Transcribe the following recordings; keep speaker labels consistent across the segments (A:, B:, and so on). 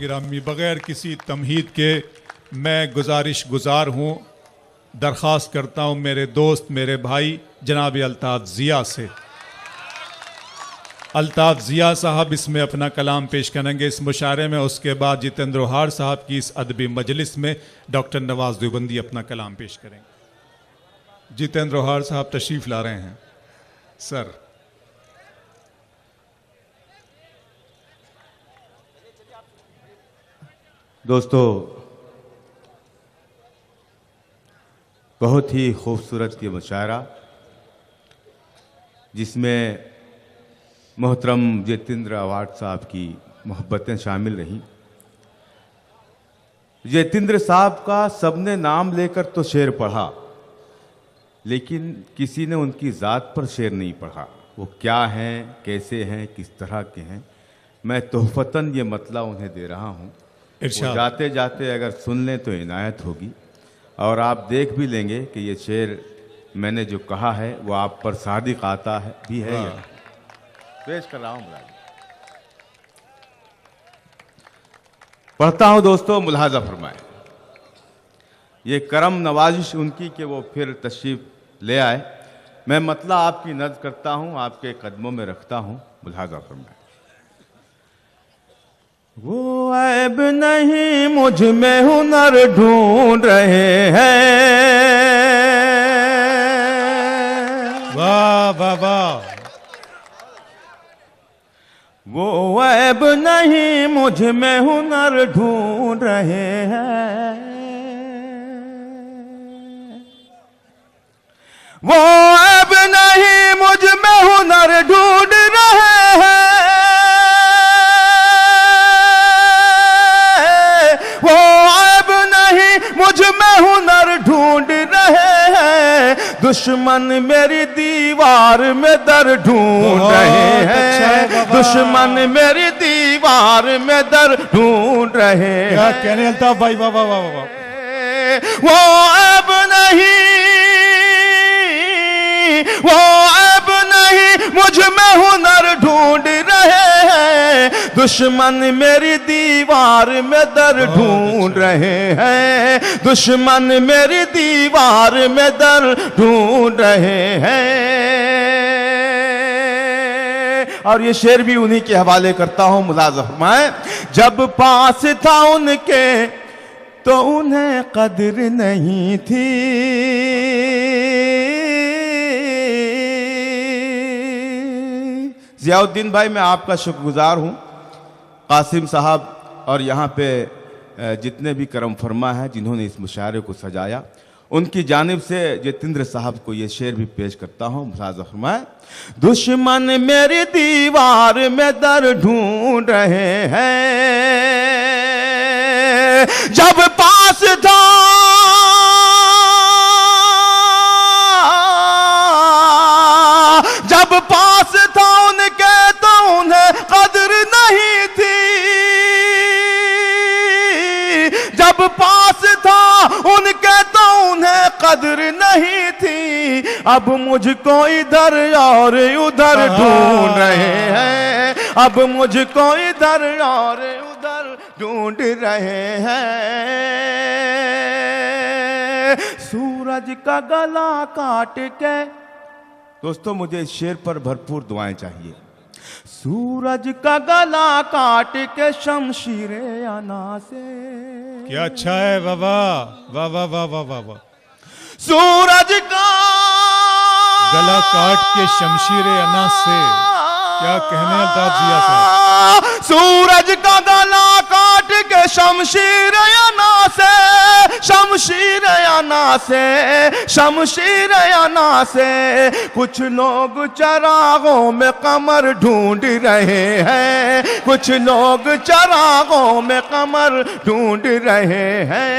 A: गिरामी, बग़ैर किसी तमहीद के मैं गुजारिश गुजार हूँ, दरख्वास्त करता हूँ मेरे दोस्त, मेरे भाई जनाब अल्ताफ़ ज़िया से। अल्ताफ़ ज़िया साहब इसमें अपना कलाम पेश करेंगे इस मुशायरे में। उसके बाद जितेंद्र ओहार साहब की इस अदबी मजलिस में डॉक्टर नवाज़ देवबंदी अपना कलाम पेश करेंगे। जितेंद्र ओहार साहब तशरीफ़ ला रहे हैं। सर
B: दोस्तों, बहुत ही खूबसूरत ये मुशायरा जिसमें मोहतरम जितेंद्र अवार्ड साहब की मोहब्बतें शामिल रहीं। जितेंद्र साहब का सबने नाम लेकर तो शेर पढ़ा, लेकिन किसी ने उनकी ज़ात पर शेर नहीं पढ़ा। वो क्या हैं, कैसे हैं, किस तरह के हैं, मैं तोहफ़तन ये मतला उन्हें दे रहा हूँ। वो जाते जाते अगर सुन लें तो इनायत होगी, और आप देख भी लेंगे कि ये शेर मैंने जो कहा है वो आप पर सादिक आता है भी है। या पेश कर रहा हूँ, पढ़ता हूँ। दोस्तों मुलाहाजा फरमाएं, ये करम नवाजिश उनकी कि वो फिर तशरीफ ले आए। मैं मतला आपकी नज़्म करता हूँ, आपके कदमों में रखता हूँ। मुलाहाजा फरमाएं। वो ऐब नहीं मुझ में हुनर ढूंढ रहे हैं।
A: वाह वाह वाह।
B: वो ऐब नहीं मुझ में हुनर ढूंढ रहे हैं। वो ऐब नहीं मुझ में हुनर ढूंढ रहे हैं। वो ऐब नहीं मुझ में हुनर ढूंढ रहे हैं। दुश्मन मेरी दीवार में दर ढूंढ रहे हैं। दुश्मन मेरी दीवार में दर ढूंढ रहे हैं।
A: क्या कहने अल्ताफ भाई, वाह वाह वाह वाह।
B: वो ऐब नहीं, वो ऐब नहीं मुझ में हुनर ढूंढ रहे हैं। दुश्मन मेरी दीवार में दर ढूंढ रहे हैं। दुश्मन मेरी दीवार में दर ढूंढ रहे हैं। और ये शेर भी उन्हीं के हवाले करता हूं। मुलाज़ा फरमाएं। जब पास था उनके तो उन्हें कदर नहीं थी। ज़ियाउद्दीन भाई, मैं आपका शुक्रगुजार हूँ। कासिम साहब और यहाँ पे जितने भी करम फरमा हैं जिन्होंने इस मुशायरे को सजाया, उनकी जानिब से जितेंद्र साहब को ये शेर भी पेश करता हूँ। मुलाज़ा फरमाएं। दुश्मन मेरी दीवार में दर ढूंढ रहे हैं। जब पास था उनके तो उन्हें कदर नहीं थी। जब पास था उनके तो उन्हें कदर नहीं थी। अब मुझको इधर और उधर ढूंढ रहे हैं। अब मुझको इधर और उधर ढूंढ रहे हैं। सूरज का गला काट के, दोस्तों मुझे इस शेर पर भरपूर दुआएं चाहिए। सूरज का गला काट के शमशीरे अना से।
A: क्या अच्छा है, वाह वाह वाह वाह वाह वाह वाह वाह।
B: सूरज का
A: गला काट के शमशीरे अना से, क्या कहने अल्ताफ ज़िया साहब।
B: सूरज का गला काट के शमशीर अना से, शमशीर अना से, शमशीर अना से। कुछ लोग चरागों में कमर ढूंढ रहे हैं। कुछ लोग चरागों में कमर ढूंढ रहे हैं।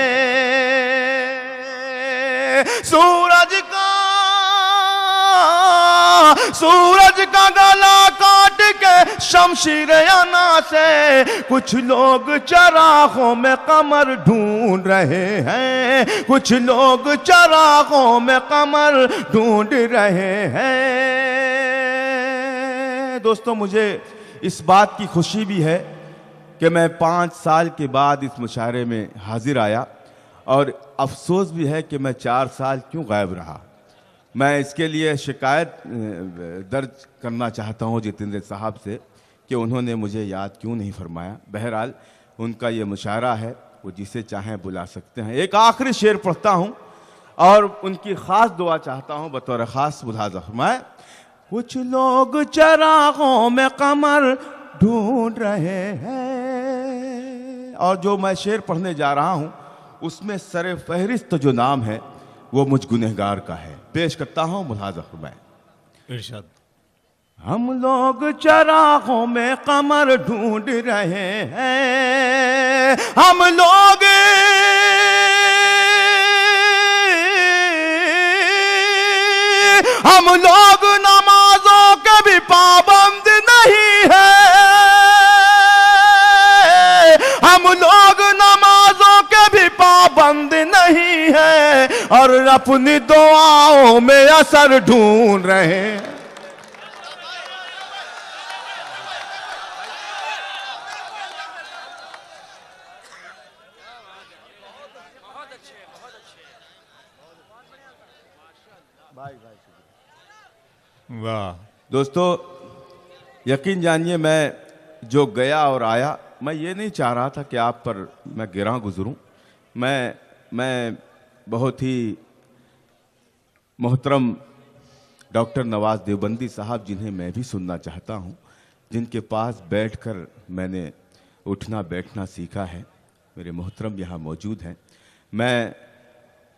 B: सूरज का गला काट के शमशीर अना से। कुछ लोग चरागों में कमर ढूंढ रहे हैं। कुछ लोग चरागों में कमर ढूंढ रहे हैं। दोस्तों मुझे इस बात की खुशी भी है कि मैं 5 साल के बाद इस मुशायरे में हाजिर आया और अफसोस भी है कि मैं 4 साल क्यों गायब रहा। मैं इसके लिए शिकायत दर्ज करना चाहता हूं जितेंद्र साहब से कि उन्होंने मुझे याद क्यों नहीं फरमाया। बहरहाल उनका ये मुशायरा है, वो जिसे चाहें बुला सकते हैं। एक आखिरी शेर पढ़ता हूं और उनकी खास दुआ चाहता हूं बतौर खास मुलाहाजा फरमाए। कुछ लोग चरागों में कमर ढूंढ रहे हैं, और जो मैं शेर पढ़ने जा रहा हूं उसमें सरे फहरिस्त जो नाम है वो मुझ गुनहगार का है। पेश करता हूं मुलाहाजा फरमाए।
A: इरशाद।
B: हम लोग चरागों में कमर ढूंढ रहे हैं, हम लोग नमाजों के भी पाबंद नहीं है, हम लोग नमाजों के भी पाबंद नहीं है, और अपनी दुआओं में असर ढूंढ रहे हैं।
A: वाह
B: दोस्तों, यकीन जानिए मैं जो गया और आया, मैं ये नहीं चाह रहा था कि आप पर मैं गिरा गुजरूं। मैं बहुत ही मोहतरम डॉक्टर नवाज देवबंदी साहब, जिन्हें मैं भी सुनना चाहता हूं, जिनके पास बैठकर मैंने उठना बैठना सीखा है, मेरे मोहतरम यहाँ मौजूद हैं। मैं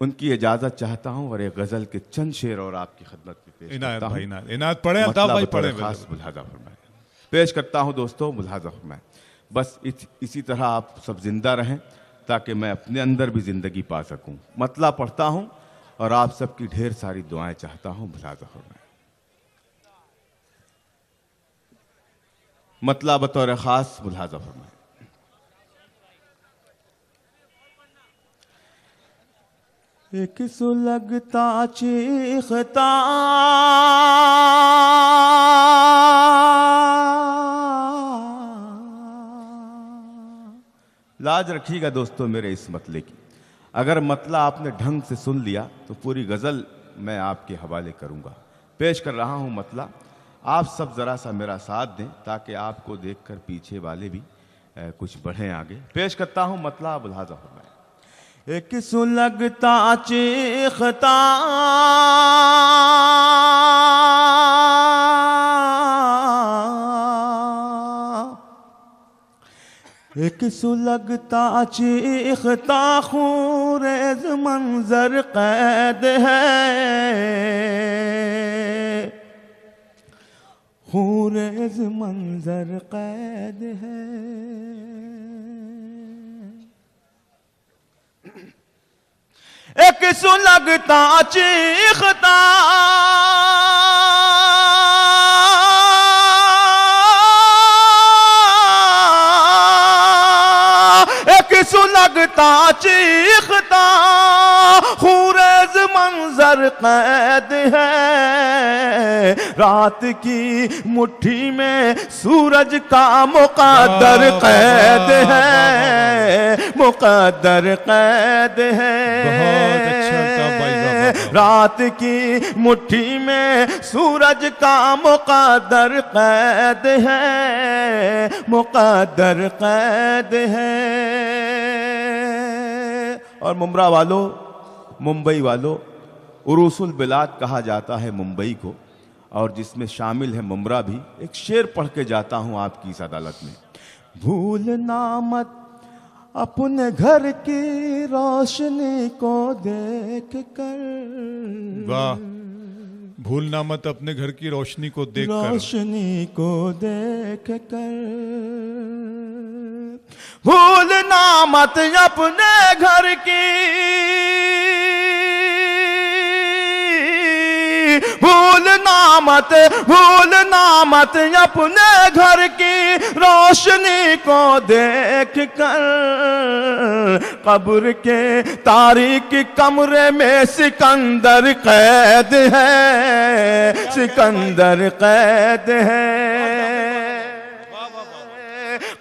B: उनकी इजाज़त चाहता हूं और एक गज़ल के चंद शेर और आपकी खिदमत में पेश करता हूं।
A: इनायत पढ़े अल्ताफ भाई, पढ़े
B: खास मुलाहाजा फरमाए। पेश करता हूं दोस्तों, मुलाहाजा फरमाए। बस इसी तरह आप सब जिंदा रहें ताकि मैं अपने अंदर भी जिंदगी पा सकूं। मतला पढ़ता हूं और आप सबकी ढेर सारी दुआएं चाहता हूं। मुलाहाजा फरमाए। मतला बतौर खास मुलाहाजा फरमाए। एक सुलगता चीखता लाज रखिएगा दोस्तों मेरे इस मतले की। अगर मतला आपने ढंग से सुन लिया तो पूरी गज़ल मैं आपके हवाले करूंगा। पेश कर रहा हूं मतला, आप सब ज़रा सा मेरा साथ दें ताकि आपको देखकर पीछे वाले भी कुछ बढ़ें आगे। पेश करता हूं मतला, मुलाहाजा फरमाएं। एक सुलगता चीखता एक सुलगता चीखता खूरेज मंजर कैद है, खूरेज मंजर कैद है। एक सुलगता चीखता सुलगता चीखता खूरेज मंजर कैद है। रात की मुट्ठी में सूरज का मुक़द्दर कैद है, मुक़द्दर कैद है।
A: बहुत अच्छा भाई।
B: रात की मुट्ठी में सूरज का मुक़द्दर कैद है, मुक़द्दर कैद है। और मुमरा वालों, मुंबई वालों, उरूसुल बिलाद कहा जाता है मुंबई को, और जिसमें शामिल है मुमरा भी। एक शेर पढ़ के जाता हूं आपकी इस अदालत में। भूलना मत अपने घर की रोशनी को देख कर,
A: वाह, भूलना मत अपने घर की रोशनी को देखकर,
B: रोशनी को देख कर। भूलना मत अपने घर की, भूलना मत अपने घर की रोशनी को देख कर। कब्र के तारीक कमरे में सिकंदर कैद है, सिकंदर कैद है।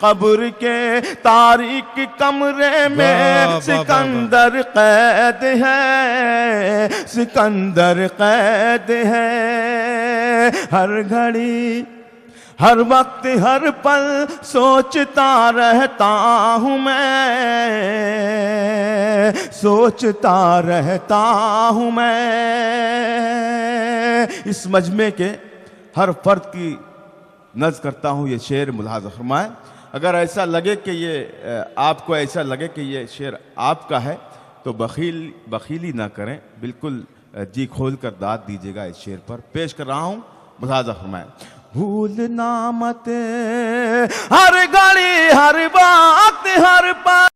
B: कब्र के तारीक कमरे में सिकंदर कैद है, सिकंदर कैद है। हर घड़ी हर वक्त हर पल सोचता रहता हूँ मैं, सोचता रहता हूँ मैं। इस मजमे के हर फर्द की नज़्म करता हूँ ये शेर मुलाहज़ा फरमाएं। अगर ऐसा लगे कि ये आपको ऐसा लगे कि ये शेर आपका है तो बखीली ना करें, बिल्कुल जी खोल कर दाद दीजिएगा इस शेर पर। पेश कर रहा हूँ, मुलाहज़ा फरमाएं। भूलना मत हर घड़ी हर बात हर पल,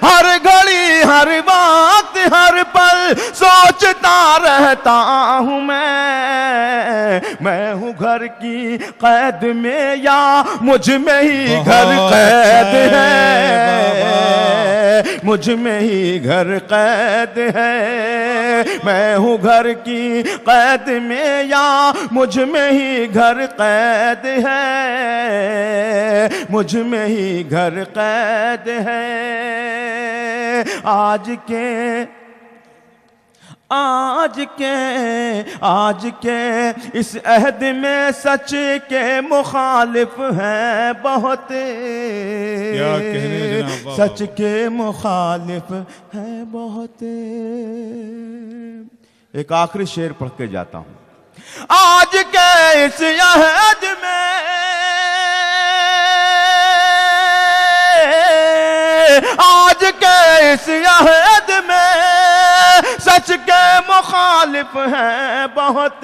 B: हर घड़ी हर बात हर पल सोचता रहता हूँ मैं हूँ घर की कैद में या मुझ में ही घर कैद है, मुझ में ही घर कैद है। मैं हूँ घर की कैद में या मुझ में ही घर कैद है, मुझ में ही घर कैद है। आज के इस अहद में सच के मुखालिफ हैं बहुत,
A: क्या कहने जनाब,
B: सच के मुखालिफ हैं बहुत। एक आखिरी शेर पढ़ के जाता हूं। आज के इस अहद में, आज के इस अहद में सच के मुखालिफ हैं बहुत।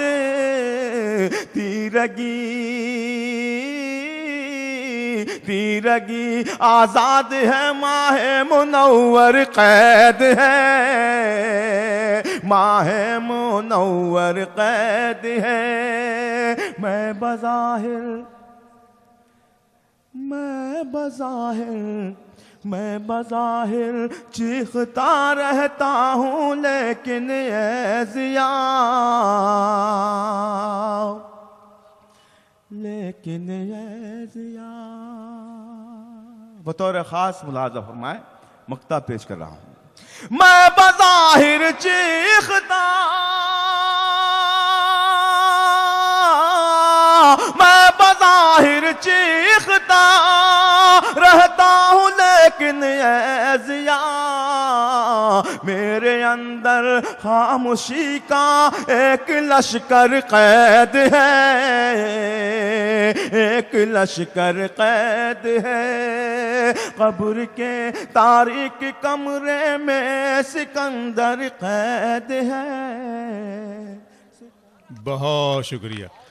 B: तीरगी आजाद है, माहे मुनव्वर कैद है, माहे मुनव्वर कैद है। मैं बज़ाहिर चीखता रहता हूँ, लेकिन ये ज़िया, लेकिन ये ज़िया। बतौर ख़ास मुलाज़ा फरमाए, मक्ता पेश कर रहा हूँ। मैं बज़ाहिर चीखता, मैं बज़ाहिर चीखता रहता हूँ, लेकिन ये ज़िया मेरे अंदर खामोशी का एक लश्कर कैद है, एक लश्कर कैद है। कब्र के तारीक कमरे में सिकंदर कैद है।
A: बहुत शुक्रिया।